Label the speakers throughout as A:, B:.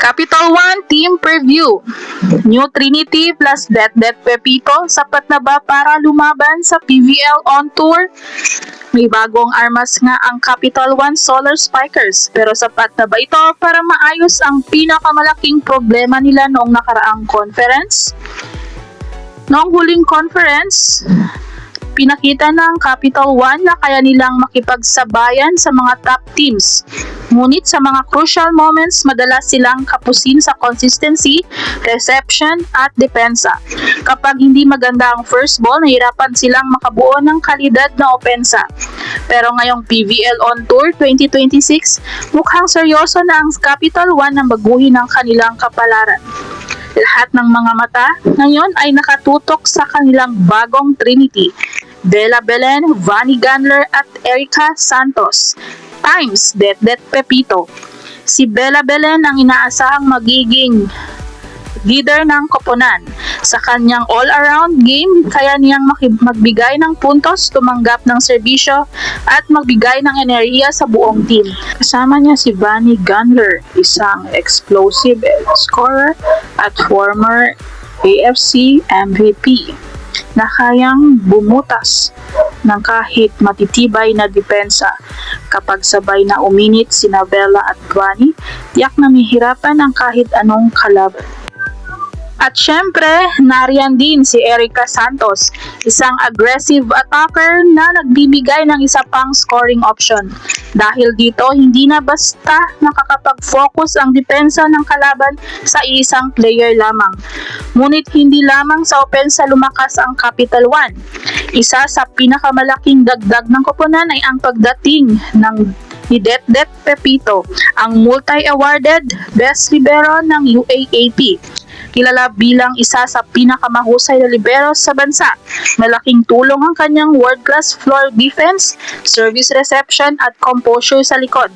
A: Capital One Team Preview. New Trinity plus Det Pepito, sapat na ba para lumaban sa PVL on Tour? May bagong armas nga ang Capital One Solar Spikers, pero sapat na ba ito para maayos ang pinakamalaking problema nila noong nakaraang conference? Noong huling conference, pinakita ng Capital One na kaya nilang makipagsabayan sa mga top teams. Ngunit sa mga crucial moments, madalas silang kapusin sa consistency, reception, at depensa. Kapag hindi maganda ang first ball, nahirapan silang makabuo ng kalidad na opensa. Pero ngayong PVL on Tour 2026, mukhang seryoso na ang Capital One na baguhin ang kanilang kapalaran. Lahat ng mga mata ngayon ay nakatutok sa kanilang bagong Trinity, Bella Belen, Vani Gandler at Erica Santos, times Det Pepito. Si Bella Belen ang inaasahang magiging leader ng koponan. Sa kanyang all-around game, kaya niyang magbigay ng puntos, tumanggap ng serbisyo, at magbigay ng enerhiya sa buong team. Kasama niya si Vani Gandler, isang explosive scorer at former AFC MVP na kayang bumutas ng kahit matitibay na depensa. Kapag sabay na uminit sina Bella at Vani, tiyak na mahirapan ang kahit anong kalaban. At syempre, nariyan din si Erica Santos, isang aggressive attacker na nagbibigay ng isa pang scoring option. Dahil dito, hindi na basta nakakapag-focus ang depensa ng kalaban sa isang player lamang. Ngunit hindi lamang sa opensa lumakas ang Capital One. Isa sa pinakamalaking dagdag ng koponan ay ang pagdating ni Det Pepito, ang multi-awarded Best Libero ng UAAP. Kilala bilang isa sa pinakamahusay na libero sa bansa. Malaking tulong ang kanyang world-class floor defense, service reception at composure sa likod.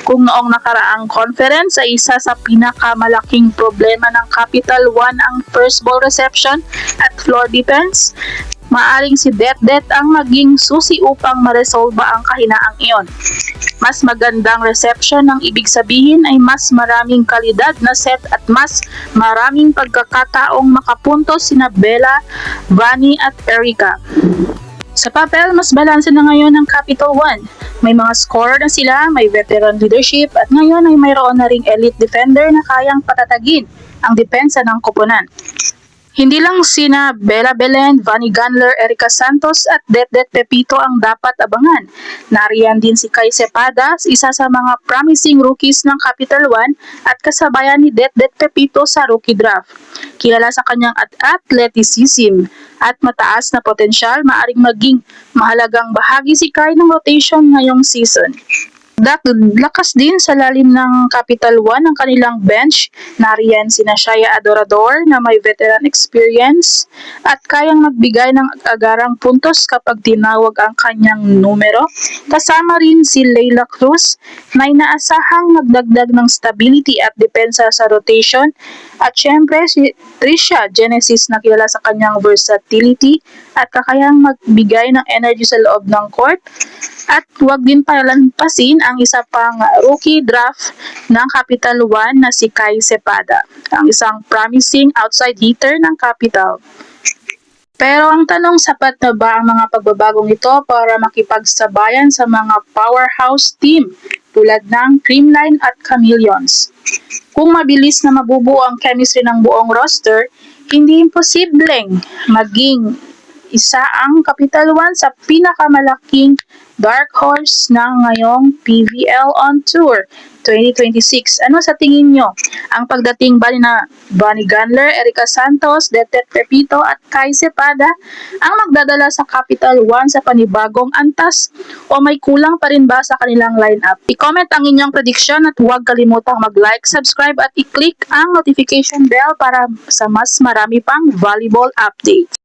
A: Kung noong nakaraang conference ay isa sa pinakamalaking problema ng Capital One ang first ball reception at floor defense, maaring si Det ang maging susi upang maresolba ang kahinaang iyon. Mas magandang reception ang ibig sabihin ay mas maraming kalidad na set at mas maraming pagkakataong makapuntos sina Bella, Vani at Erica. Sa papel, mas balanse na ngayon ang Capital One. May mga scorer na sila, may veteran leadership at ngayon ay mayroon na ring elite defender na kayang patatagin ang depensa ng koponan. Hindi lang sina Bella Belen, Vani Gandler, Erica Santos at Det Pepito ang dapat abangan. Nariyan din si Kai Cepeda, isa sa mga promising rookies ng Capital One at kasabayan ni Det Pepito sa rookie draft. Kilala sa kanyang athleticism at mataas na potensyal, maaring maging mahalagang bahagi si Kai ng rotation ngayong season. Lakas din sa lalim ng Capital One ang kanilang bench. Nariyan sina Shaya Adorador na may veteran experience at kayang magbigay ng agarang puntos kapag tinawag ang kanyang numero. Kasama rin si Leila Cruz na inaasahang magdagdag ng stability at depensa sa rotation. At syempre si Tricia Genesis na kilala sa kanyang versatility at kakayang magbigay ng energy sa loob ng court. At huwag din palampasin ang isa pang rookie draft ng Capital One na si Kai Cepeda, ang isang promising outside hitter ng Capital. Pero ang tanong, sapat na ba ang mga pagbabagong ito para makipagsabayan sa mga powerhouse team tulad ng Creamline at Chameleons? Kung mabilis na mabubuo ang chemistry ng buong roster, hindi imposibleng maging isa ang Capital One sa pinakamalaking dark horse ng ngayong PVL on Tour 2026. Ano sa tingin nyo? Ang pagdating ba ni Vani Gandler, Erica Santos, Det Pepito at Kai Cepeda ang magdadala sa Capital One sa panibagong antas o may kulang pa rin ba sa kanilang lineup? I-comment ang inyong prediction at huwag kalimutang mag-like, subscribe at i-click ang notification bell para sa mas marami pang volleyball updates.